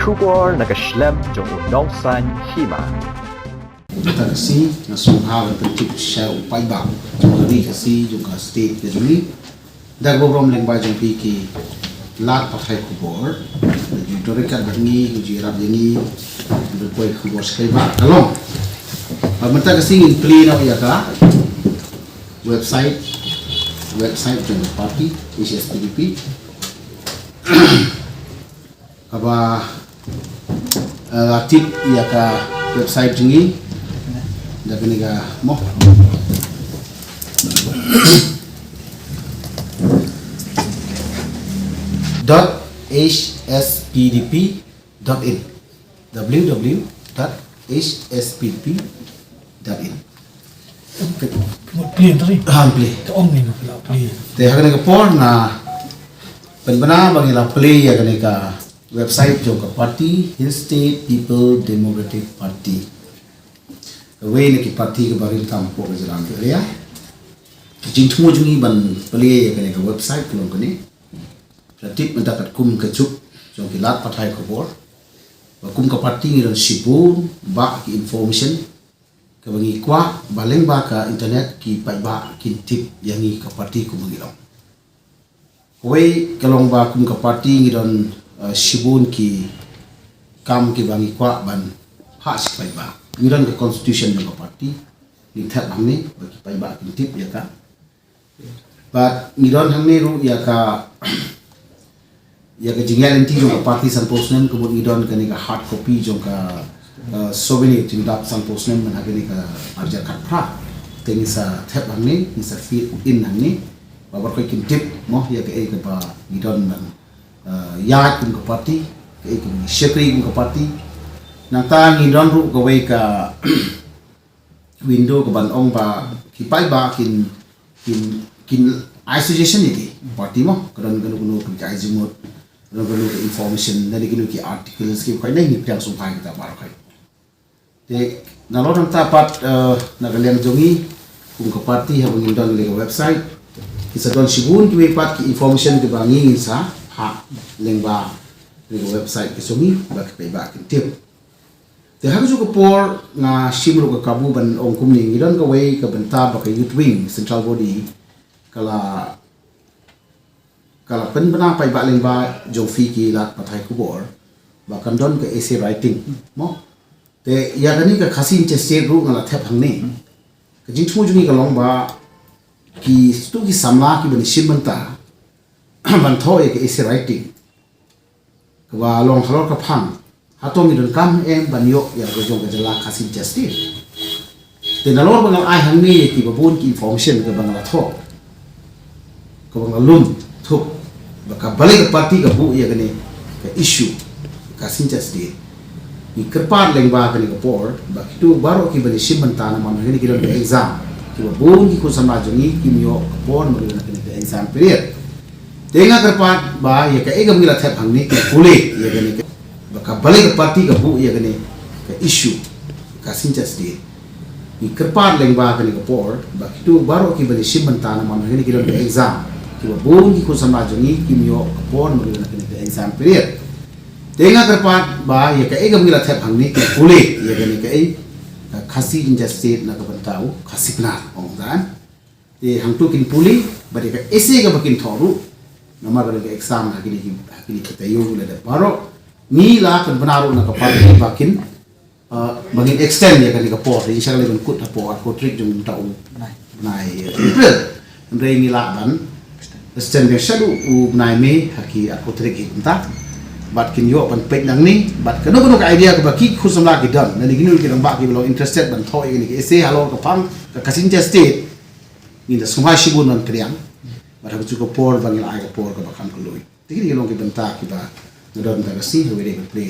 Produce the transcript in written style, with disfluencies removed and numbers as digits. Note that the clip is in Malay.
kubor nakaslem jong unongsan Hima. Kasi nasungha ang prinsip siya Paidbah jadi kasi juga state jadi dah beberapa lembah jong piki lat pakai kubor jadi rekan bengi jirap ini berkuai kubor sekali bak kalau mereka kasi in play na ya ka website jong party Hspdp apa aktif ya ka website jengi dah kena ka mo .hspdp.in www.hspdp.in Play tadi. Play. Ong ni nak play. Teh kena ka por na benar bagi la play ya kena ka website jo ka party State People Democratic Party. Away ni ki party ke bari kampo ke jalan ke ya. Jintu jungi ban play ya kena ka website kelong kene. Pratik mendapat kum kecup jong kilat patai kubor. Kum ka party ni dan sibun ba ki information ke bangi kwa baleng ba ka internet ki Paidbah ki tip yang ni ka party ku mangilong. Wei kalong ba kum ka party ni dan sibun ki kam ki bangi kwa ban hak si Paidbah. Ni dan ke constitution ng ka party ni thap hang ni ba ki Paidbah ki tip ya ka. But ni dan hang ni ru ya ka ya ke jinggal enti jong party san posnen ko ni don kani ka hard copy jong ka souvenir tingdap san posnen man hagani ka arja khat phra teni sa thep hangni ni sa fit in hangni babar ko kin tip mo ya ke e ka ba ni don man ya kun ka party ke e kun shekri kun ka party na ta ni don ru ko we ka window ko ban ong ba ki Paidbah kin isolation ni party mo kadang kuno ka izimot lalu ke information dari kini ki articles ki kai nahi piang sumpai kita baru kai te nalo nang tapat nagaliang jongi kung ka party ha bangindon le website isa don sibun ki pat ki information ki bangi sa ha lengba le website ki songi bak Paidbah ki tip te ha ju ko por na simro ka kabu ban ong kumni ngidon ka way ka benta ba ka youth wing central body kala pen bena Paidbah lengba jong fi ki lat pathai kubor bahkan don ke essay writing mo te ya dani ka khasin che state ru ngala thep hangni ke jing thu jungi ka long ba ki stu ki samla ki bani simanta ban tho e ke essay writing ka ba long halor ka phang hatong ni don kam em ban yo ya ro jong ka jala khasin che state te nalor bangal ai hangni ki babun ki information ka bangala tho ka bangal lum thuk baka balik ke parti ka bu ya kene ka issue ka sinjas di ni kerpat lengba kene ka por ba kitu baro ki bani simanta na man kene ki don exam ki bu ki ko sama jongi ki mio ka por mo na kene exam period tenga kerpat ba ya ka egam gila thap hangni ki pule ya kene baka balik ke parti ka bu ya kene ka issue ka sinjas di ni kerpat lengba kene ka por ba kitu baro ki bani simanta na man kene ki don exam bung ki kun sama jongi kimyo kapon mo na kini exam period tenga kerpat ba ya ka egam gila thap hangni ki pule ya gani ka e khasi injustice na ka bantau khasi na ong dan te hangtu kin pule ba de ka ese ga bakin thoru nama ga exam ha kini ka tayo le da baro ni la kan banaro na ka party bakin bangin extend ya gani ka por insya Allah kut po ko trick jong tau nai april ndai ni la ban Seng shalu nai me haki aku trik kita bat kin yo pan pek nang ni bat kano ka idea ka baki khusam la ki dan na diginu ki ramba ki lo interested ban thoi ni ese halo ka pang ka kasin state ni da sumai shibun nan kriang bat ha chu ko por bang la ka por ka bakam ko loi digini lo ki banta ki ba ndon da si ho we play